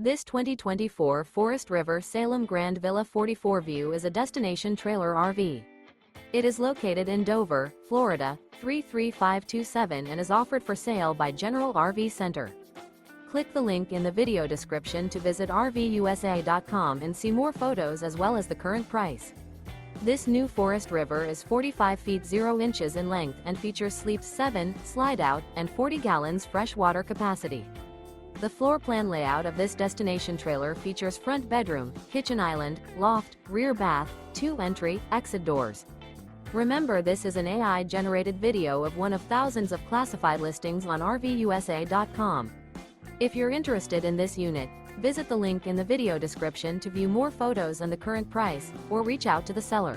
This 2024 Forest River Salem Grand Villa 44 View is a destination trailer RV. It is located in Dover, Florida, 33527 and is offered for sale by General RV Center. Click the link in the video description to visit RVUSA.com and see more photos as well as the current price. This new Forest River is 45 feet 0 inches in length and features sleeps 7, slide-out, and 40 gallons fresh water capacity. The floor plan layout of this destination trailer features front bedroom, kitchen island, loft, rear bath, 2 entry, exit doors. Remember, this is an AI-generated video of one of thousands of classified listings on RVUSA.com. If you're interested in this unit, visit the link in the video description to view more photos and the current price, or reach out to the seller.